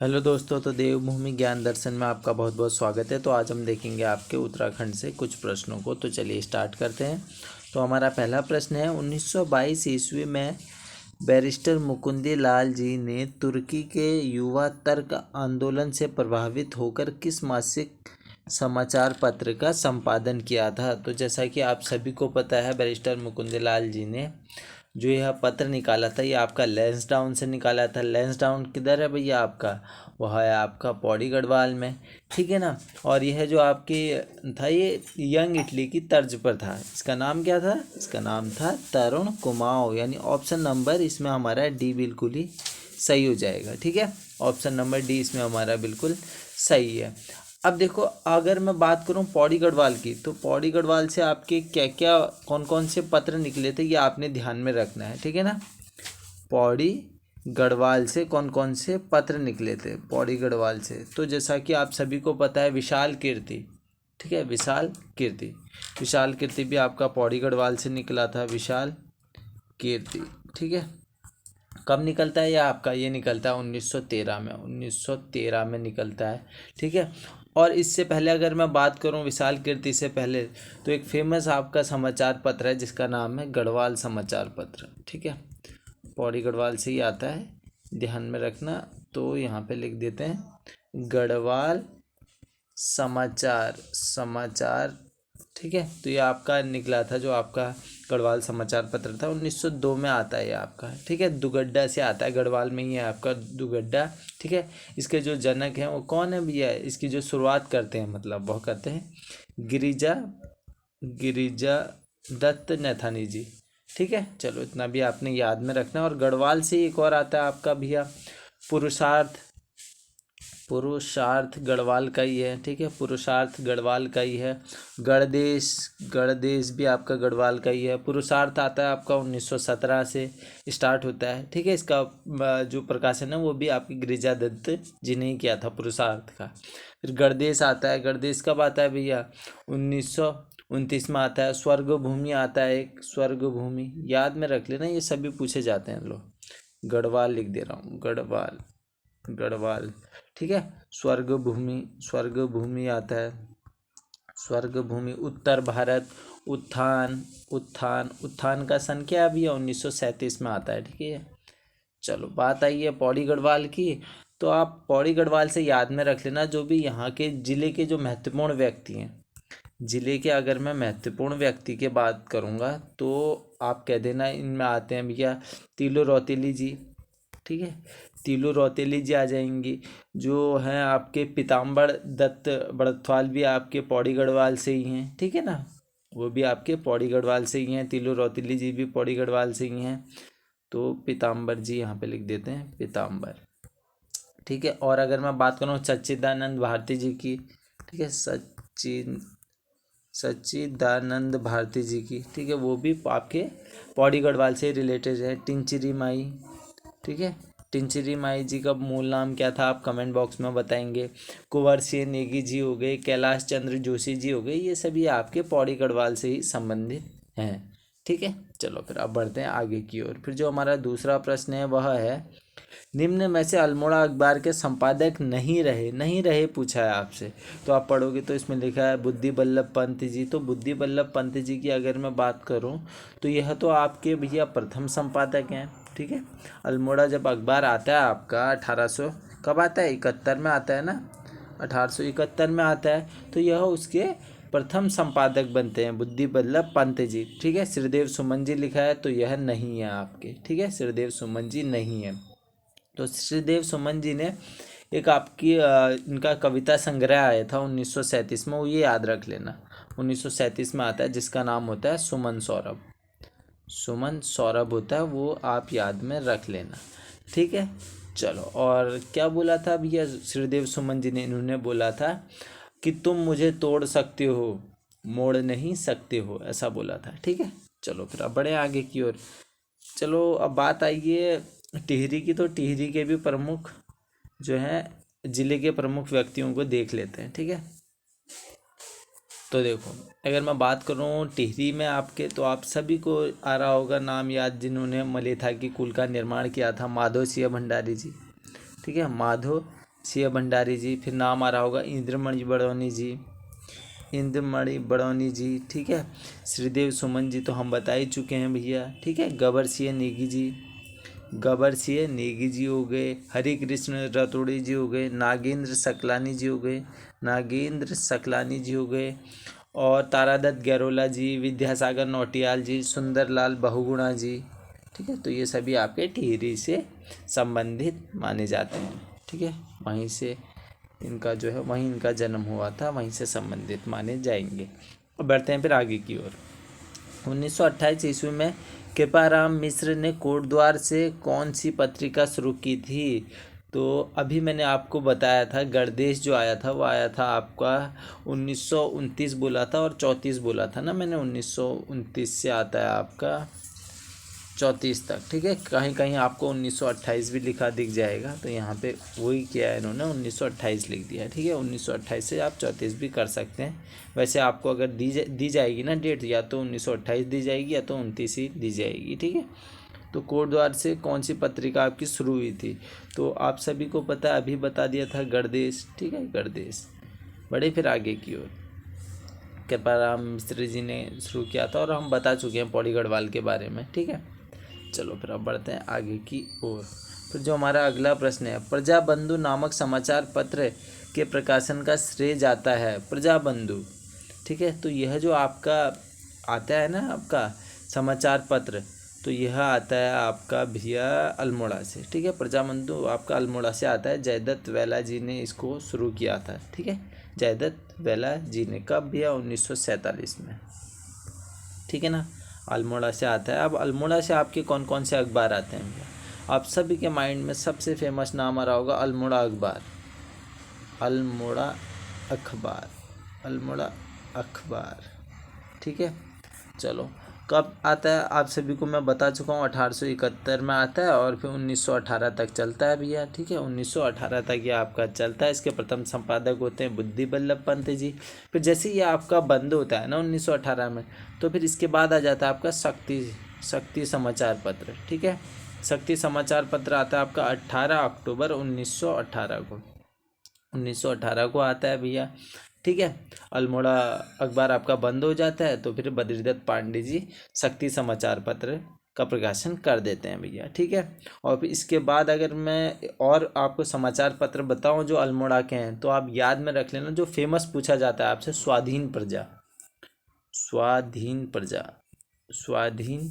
Hello दोस्तों, तो देवभूमि ज्ञान दर्शन में आपका बहुत बहुत स्वागत है। तो आज हम देखेंगे आपके उत्तराखंड से कुछ प्रश्नों को। तो चलिए स्टार्ट करते हैं। तो हमारा पहला प्रश्न है, 1922 ईस्वी में बैरिस्टर मुकुंदी लाल जी ने तुर्की के युवा तर्क आंदोलन से प्रभावित होकर किस मासिक समाचार पत्र का संपादन किया था? तो जैसा कि आप सभी को पता है, बैरिस्टर मुकुंदी लाल जी ने जो यह पत्र निकाला था, ये आपका लैंसडाउन से निकाला था। लैंसडाउन किधर है भैया? आपका वह है आपका पौड़ी गढ़वाल में, ठीक है ना। और यह जो आपकी था, ये यंग इटली की तर्ज पर था। इसका नाम क्या था? इसका नाम था तरुण कुमाऊं। यानी ऑप्शन नंबर इसमें हमारा डी बिल्कुल ही सही हो जाएगा, ठीक है। ऑप्शन नंबर डी इसमें हमारा बिल्कुल सही है। अब देखो, अगर मैं बात करूं पौड़ी गढ़वाल की, तो पौड़ी गढ़वाल से आपके क्या क्या कौन कौन से पत्र निकले थे, ये आपने ध्यान में रखना है, ठीक है ना। पौड़ी गढ़वाल से कौन कौन से पत्र निकले थे पौड़ी गढ़वाल से? तो जैसा कि आप सभी को पता है, विशाल कीर्ति, ठीक है, विशाल कीर्ति। विशाल कीर्ति भी आपका पौड़ी गढ़वाल से निकला था, विशाल कीर्ति, ठीक है। कब निकलता है? ये निकलता है 1913 में, 1913 में निकलता है, ठीक है। और इससे पहले अगर मैं बात करूं, विशाल कीर्ति से पहले, तो एक फेमस आपका समाचार पत्र है जिसका नाम है गढ़वाल समाचार पत्र, ठीक है। पौड़ी गढ़वाल से ही आता है, ध्यान में रखना। तो यहाँ पे लिख देते हैं गढ़वाल समाचार, ठीक है। तो ये आपका निकला था, जो आपका गढ़वाल समाचार पत्र था, 1902 में आता है ये आपका, ठीक है। दुगड्डा से आता है, गढ़वाल में ही है आपका दुगड्डा, ठीक है। इसके जो जनक हैं वो कौन है भैया? इसकी जो शुरुआत करते हैं, मतलब वह करते हैं गिरिजा गिरिजा दत्त नैथानी जी, ठीक है। चलो, इतना भी आपने याद में रखना है। और गढ़वाल से एक और आता है आपका भैया पुरुषार्थ। पुरुषार्थ गढ़वाल का ही है, ठीक है। पुरुषार्थ गढ़वाल का ही है। गढ़देश भी आपका गढ़वाल का ही है। पुरुषार्थ आता है आपका 1917 से स्टार्ट होता है, ठीक है। इसका जो प्रकाशन है वो भी आपकी गिरिजा दत्त जी ने ही किया था, पुरुषार्थ का। फिर गढ़देश आता है। गढ़देश कब आता है भैया? 1929 में आता है। स्वर्ग भूमि आता है एक, स्वर्ग भूमि याद में रख लेना, ये सभी पूछे जाते हैं। लो, गढ़वाल लिख दे रहा हूँ, गढ़वाल गढ़वाल, ठीक है। स्वर्ग भूमि आता है, स्वर्ग भूमि। उत्तर भारत, उत्थान उत्थान उत्थान का सन क्या है भैया? 1937 में आता है, ठीक है। चलो, बात आई है पौड़ी गढ़वाल की। तो आप पौड़ी गढ़वाल से याद में रख लेना, जो भी यहाँ के जिले के जो महत्वपूर्ण व्यक्ति हैं, जिले के अगर मैं महत्वपूर्ण व्यक्ति की बात करूँगा, तो आप कह देना इनमें आते हैं भैया तीलू रौतेली जी, ठीक है। तीलू रौतेली जी आ जाएंगी। जो हैं आपके पीताम्बर दत्त बड़थवाल भी आपके पौड़ी गढ़वाल से ही हैं, ठीक है ना। वो भी आपके पौड़ी गढ़वाल से ही हैं। तीलू रौतेली जी भी पौड़ी गढ़वाल से ही हैं। तो पीताम्बर जी यहाँ पे लिख देते हैं, पीताम्बर, ठीक है। और अगर मैं बात करूँ सच्चिदानंद भारती जी की, ठीक है, सच्चिदानंद भारती जी की, ठीक है, वो भी आपके पौड़ी गढ़वाल से रिलेटेड है। टिंचरी माई, ठीक है। टिंचरी माई जी का मूल नाम क्या था? आप कमेंट बॉक्स में बताएंगे। कुंवर सिंह नेगी जी हो गए, कैलाश चंद्र जोशी जी हो गए, ये सभी आपके पौड़ी गढ़वाल से ही संबंधित हैं, ठीक है। चलो, फिर अब बढ़ते हैं आगे की ओर। फिर जो हमारा दूसरा प्रश्न है वह है, निम्न में से अल्मोड़ा अखबार के संपादक नहीं रहे पूछा है आपसे। तो आप पढ़ोगे तो इसमें लिखा है बुद्धि बल्लभ पंत जी। तो बुद्धि बल्लभ पंत जी की अगर मैं बात करूं, तो यह तो आपके भैया प्रथम संपादक हैं, ठीक है। अल्मोड़ा जब अखबार आता है आपका 1800 कब आता है? 71 में आता है ना, 1871 में आता है। तो यह उसके प्रथम संपादक बनते हैं बुद्धि बल्लभ पंत जी, ठीक है। श्रीदेव सुमन जी लिखा है, तो यह नहीं है आपके, ठीक है। श्रीदेव सुमन जी नहीं है। तो श्रीदेव सुमन जी ने एक आपकी इनका कविता संग्रह आया था 1937 में, वो ये याद रख लेना, 1937 में आता है, जिसका नाम होता है सुमन सौरभ। सुमन सौरभ होता है, वो आप याद में रख लेना, ठीक है। चलो, और क्या बोला था भैया श्रीदेव सुमन जी ने? इन्होंने बोला था कि तुम मुझे तोड़ सकते हो, मोड़ नहीं सकते हो, ऐसा बोला था, ठीक है। चलो, फिर अब बढ़े आगे की ओर। चलो, अब बात आई है टिहरी की। तो टिहरी के भी प्रमुख जो हैं, जिले के प्रमुख व्यक्तियों को देख लेते हैं, ठीक है। तो देखो, अगर मैं बात करूं टिहरी में आपके, तो आप सभी को आ रहा होगा नाम याद, जिन्होंने मलेथा की कुल का निर्माण किया था, माधो सिंह भंडारी जी, ठीक है। माधो सी भंडारी जी। फिर नाम आ रहा होगा इंद्रमणि बड़ौनी जी, इंद्रमणि बड़ौनी जी, ठीक है। श्रीदेव सुमन जी तो हम बता ही चुके हैं भैया, ठीक है। गबर सिंह नेगी जी, गबर सिंह नेगी जी हो गए। हरि कृष्ण रतोड़ी जी हो गए। नागेंद्र सकलानी जी हो गए, नागेंद्र सकलानी जी हो गए। और तारादत्त गैरोला जी, विद्यासागर नौटियाल जी, सुंदरलाल बहुगुणा जी, ठीक है। तो ये सभी आपके टिहरी से संबंधित माने जाते हैं, ठीक है। वहीं से इनका जो है, वहीं इनका जन्म हुआ था, वहीं से संबंधित माने जाएंगे। अब बढ़ते हैं फिर आगे की ओर। 1928 ईस्वी में कृपाराम मिश्र ने कोटद्वार से कौन सी पत्रिका शुरू की थी? तो अभी मैंने आपको बताया था, गणदेश जो आया था वो आया था आपका 1929 बोला था और 34 बोला था ना मैंने। 1929 से आता है आपका 34 तक, ठीक है। कहीं कहीं आपको 1928 भी लिखा दिख जाएगा, तो यहाँ पे वही किया है इन्होंने, 1928 लिख दिया है, ठीक है। 1928 से आप 34 भी कर सकते हैं। वैसे आपको अगर दी जाएगी ना डेट, या तो 1928 दी जाएगी या तो 29 ही दी जाएगी, ठीक है। तो कोटद्वार से कौन सी पत्रिका आपकी शुरू हुई थी? तो आप सभी को पता है, अभी बता दिया था, गणदेश, ठीक है, गणदेश। बढ़े फिर आगे की ओर। कृपाराम मिश्र जी ने शुरू किया था और हम बता चुके हैं पौड़ी गढ़वाल के बारे में, ठीक है। चलो फिर अब बढ़ते हैं आगे की ओर। फिर जो हमारा अगला प्रश्न है, प्रजाबंधु नामक समाचार पत्र के प्रकाशन का श्रेय जाता है? प्रजाबंधु, ठीक है। तो यह जो आपका आता है ना आपका समाचार पत्र, तो यह आता है आपका भैया अल्मोड़ा से, ठीक है। प्रजाबंधु आपका अल्मोड़ा से आता है। जयदत्त वेला जी ने इसको शुरू किया था, ठीक है। जयदत्त वेला जी ने, कब भैया? 1947 में, ठीक है ना। अल्मोड़ा से आता है। अब अल्मोड़ा से आपके कौन कौन से अखबार आते हैं भैया? आप सभी के माइंड में सबसे फेमस नाम आ रहा होगा अल्मोड़ा अखबार, अल्मोड़ा अखबार, अल्मोड़ा अखबार, ठीक है। चलो, कब आता है आप सभी को मैं बता चुका हूँ, 1871 में आता है और फिर 1918 तक चलता है भैया, ठीक है। 1918 तक ये आपका चलता है। इसके प्रथम संपादक होते हैं बुद्धि बल्लभ पंत जी। फिर जैसे ये आपका बंद होता है ना 1918 में, तो फिर इसके बाद आ जाता है आपका शक्ति समाचार पत्र, ठीक है। शक्ति समाचार पत्र आता है आपका 18 अक्टूबर 1918 को, 1918 को आता है भैया, ठीक है। अल्मोड़ा अखबार आपका बंद हो जाता है, तो फिर बद्रीदत्त पांडे जी शक्ति समाचार पत्र का प्रकाशन कर देते हैं भैया, ठीक है। और फिर इसके बाद अगर मैं और आपको समाचार पत्र बताऊं जो अल्मोड़ा के हैं, तो आप याद में रख लेना, जो फेमस पूछा जाता है आपसे, स्वाधीन प्रजा, स्वाधीन प्रजा, स्वाधीन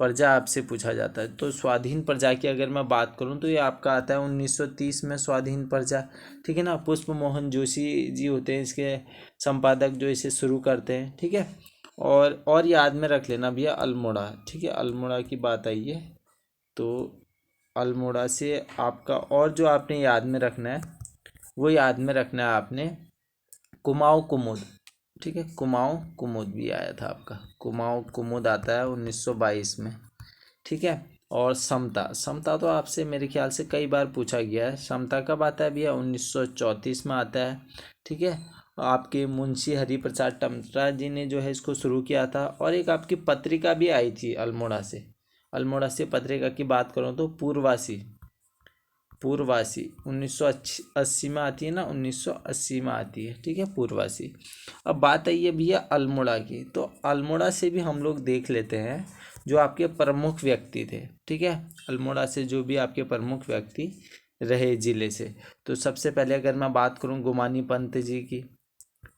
प्रजा आपसे पूछा जाता है। तो स्वाधीन प्रजा की अगर मैं बात करूं, तो ये आपका आता है 1930 में स्वाधीन प्रजा, ठीक है ना। पुष्प मोहन जोशी जी होते हैं इसके संपादक, जो इसे शुरू करते हैं, ठीक है। और याद में रख लेना भैया अल्मोड़ा, ठीक है। अल्मोड़ा की बात आई है, तो अल्मोड़ा से आपका और जो आपने याद में रखना है, वो याद में रखना है आपने कुमाऊं कुमुद, ठीक है। कुमाऊं कुमुद भी आया था आपका, कुमाऊं कुमुद आता है 1922 में, ठीक है। और समता, समता तो आपसे मेरे ख्याल से कई बार पूछा गया है। समता कब आता है भैया? 1934 में आता है, ठीक है। आपके मुंशी हरिप्रसाद टमटा जी ने जो है इसको शुरू किया था। और एक आपकी पत्रिका भी आई थी अल्मोड़ा से, अल्मोड़ा से पत्रिका की बात करूँ तो पूर्ववासी, पूर्ववासी 1980 में आती है ना, 1980 में आती है, ठीक है, पूर्ववासी। अब बात आई है भैया अल्मोड़ा की, तो अल्मोड़ा से भी हम लोग देख लेते हैं जो आपके प्रमुख व्यक्ति थे, ठीक है। अल्मोड़ा से जो भी आपके प्रमुख व्यक्ति रहे जिले से, तो सबसे पहले अगर मैं बात करूं गुमानी पंत जी की,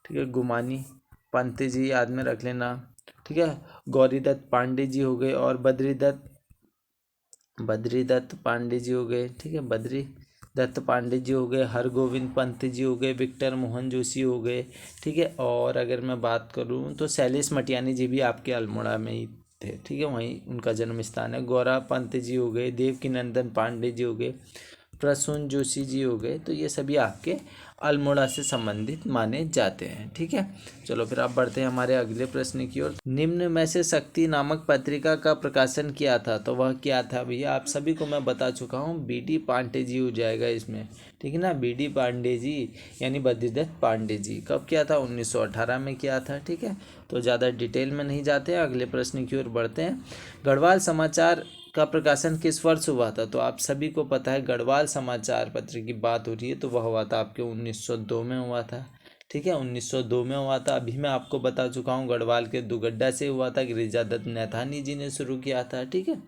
ठीक है, गुमानी पंत जी याद में रख लेना, ठीक है। गौरीदत्त पांडे जी हो गए और बद्रीदत्त पांडे जी हो गए, ठीक है, बद्रीदत्त पांडे जी हो गए, हरगोविंद पंत जी हो गए, विक्टर मोहन जोशी हो गए, ठीक है। और अगर मैं बात करूं तो शैलेश मटियानी जी भी आपके अल्मोड़ा में ही थे, ठीक है, वहीं उनका जन्म स्थान है। गौरा पंत जी हो गए, देवकी नंदन पांडे जी हो गए, प्रसून जोशी जी हो गए। तो ये सभी आपके अल्मोड़ा से संबंधित माने जाते हैं, ठीक है। चलो फिर आप बढ़ते हैं हमारे अगले प्रश्न की ओर। निम्न में से शक्ति नामक पत्रिका का प्रकाशन किया था, तो वह क्या था भैया? आप सभी को मैं बता चुका हूँ, बीडी पांडे जी हो जाएगा इसमें, ठीक है ना। बीडी पांडे जी यानी बद्रीदत्त पांडे जी। कब किया था? 1918 में किया था, ठीक है। तो ज़्यादा डिटेल में नहीं जाते, अगले प्रश्न की ओर बढ़ते हैं। गढ़वाल समाचार का प्रकाशन किस वर्ष हुआ था? तो आप सभी को पता है गढ़वाल समाचार पत्र की बात हो रही है, तो वह हुआ था आपके 1902 में हुआ था। ठीक है, 1902 में हुआ था। अभी मैं आपको बता चुका हूँ गढ़वाल के दुगड्डा से हुआ था, गिरिजादत्त नैथानी जी ने शुरू किया था। ठीक है,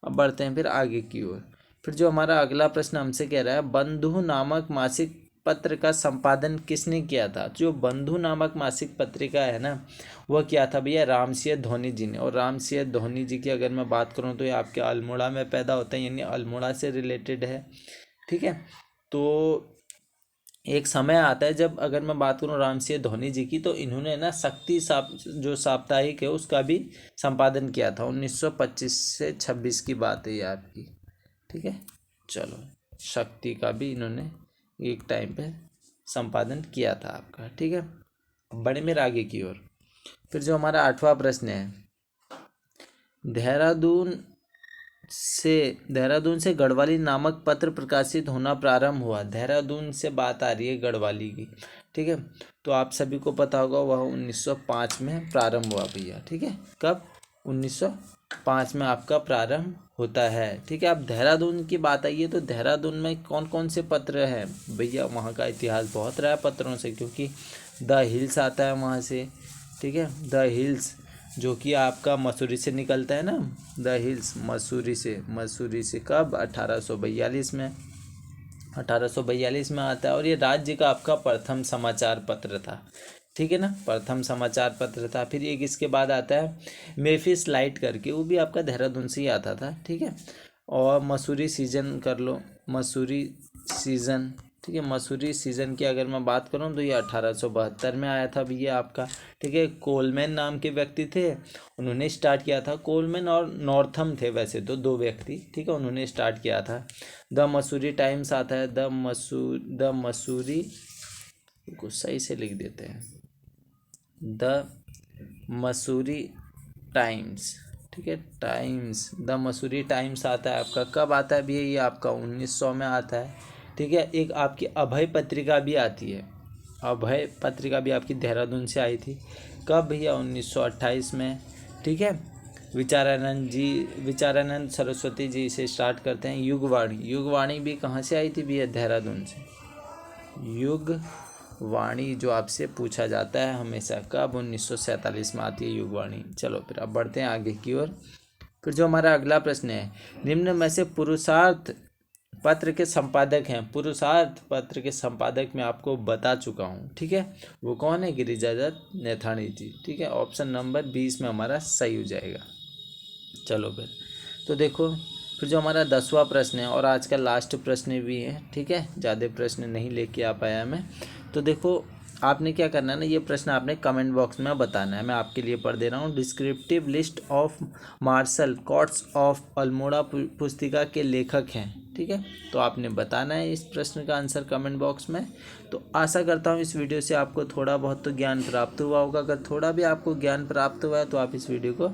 अब बढ़ते हैं फिर आगे की ओर। फिर जो हमारा अगला प्रश्न हमसे कह रहा है, बंधु नामक मासिक पत्र का संपादन किसने किया था? जो बंधु नामक मासिक पत्रिका है ना, वह क्या था भैया? रामसिंह धोनी जी ने। और रामसिंह धोनी जी की अगर मैं बात करूं तो ये आपके अल्मोड़ा में पैदा होते हैं, यानी अल्मोड़ा से रिलेटेड है। ठीक है, तो एक समय आता है जब, अगर मैं बात करूं रामसिंह धोनी जी की, तो इन्होंने ना शक्ति जो साप्ताहिक है उसका भी संपादन किया था। 1925 से 26 की बात है ये आपकी। ठीक है, चलो, शक्ति का भी इन्होंने एक टाइम पे संपादन किया था आपका। ठीक है, बड़े मेरे आगे की ओर। फिर जो हमारा 8वां प्रश्न है, देहरादून से गढ़वाली नामक पत्र प्रकाशित होना प्रारंभ हुआ। देहरादून से बात आ रही है गढ़वाली की। ठीक है, तो आप सभी को पता होगा वह 1905 में प्रारंभ हुआ भैया। ठीक है, कब? 1905 में आपका प्रारंभ होता है। ठीक है, अब देहरादून की बात आई है, तो देहरादून में कौन कौन से पत्र हैं भैया? वहाँ का इतिहास बहुत रहा है पत्रों से, क्योंकि द हिल्स आता है वहाँ से। ठीक है, द हिल्स जो कि आपका मसूरी से निकलता है ना, द हिल्स मसूरी से कब? 1842 में। 1842 में आता है, और ये राज्य का आपका प्रथम समाचार पत्र था। ठीक है ना, प्रथम समाचार पत्र था। फिर एक इसके बाद आता है मेफिस लाइट करके, वो भी आपका देहरादून से ही आता था। ठीक है, और मसूरी सीजन कर लो, मसूरी सीजन। ठीक है, मसूरी सीजन की अगर मैं बात करूं तो ये 1872 में आया था भैया आपका। ठीक है, कोलमैन नाम के व्यक्ति थे, उन्होंने स्टार्ट किया था। कोलमैन और नॉर्थम थे वैसे तो, दो व्यक्ति। ठीक है, उन्होंने स्टार्ट किया था। द मसूरी टाइम्स आता है, द मसूरी को सही से लिख देते हैं, द मसूरी टाइम्स। ठीक है, टाइम्स, द मसूरी टाइम्स आता है आपका। कब आता है भैया? ये आपका 1900 में आता है। ठीक है, एक आपकी अभय पत्रिका भी आती है, अभय पत्रिका भी आपकी देहरादून से आई थी। कब भैया? 1928 में। ठीक है, विचारानंद सरस्वती जी से स्टार्ट करते हैं। युगवाणी भी कहाँ से आई थी भैया? देहरादून से। युगवाणी जो आपसे पूछा जाता है हमेशा, कब? 1947 में आती है युगवाणी। चलो फिर अब बढ़ते हैं आगे की ओर। फिर जो हमारा अगला प्रश्न है, निम्न में से पुरुषार्थ पत्र के संपादक हैं। पुरुषार्थ पत्र के संपादक मैं आपको बता चुका हूँ। ठीक है, वो कौन है? गिरिजादत्त नैथानी जी। ठीक है, ऑप्शन नंबर 20 में हमारा सही हो जाएगा। चलो फिर, तो देखो, फिर जो हमारा 10वां प्रश्न है और आज का लास्ट प्रश्न भी है। ठीक है, ज़्यादा प्रश्न नहीं लेके आ पाया मैं। तो देखो, आपने क्या करना है ना, ये प्रश्न आपने कमेंट बॉक्स में बताना है। मैं आपके लिए पढ़ दे रहा हूँ। Descriptive list of martial courts of Almora पुस्तिका के लेखक हैं। ठीक है, तो आपने बताना है इस प्रश्न का आंसर कमेंट बॉक्स में। तो आशा करता हूँ इस वीडियो से आपको थोड़ा बहुत तो ज्ञान प्राप्त हुआ होगा। अगर थोड़ा भी आपको ज्ञान प्राप्त हुआ है तो आप इस वीडियो को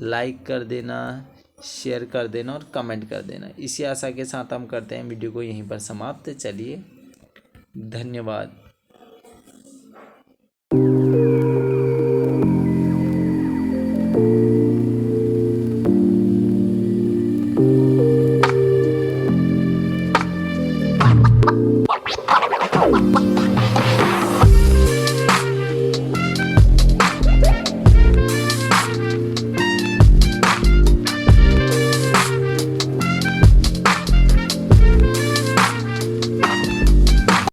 लाइक कर देना, शेयर कर देना और कमेंट कर देना। इसी आशा के साथ हम करते हैं वीडियो को यहीं पर समाप्त। चलिए, धन्यवाद।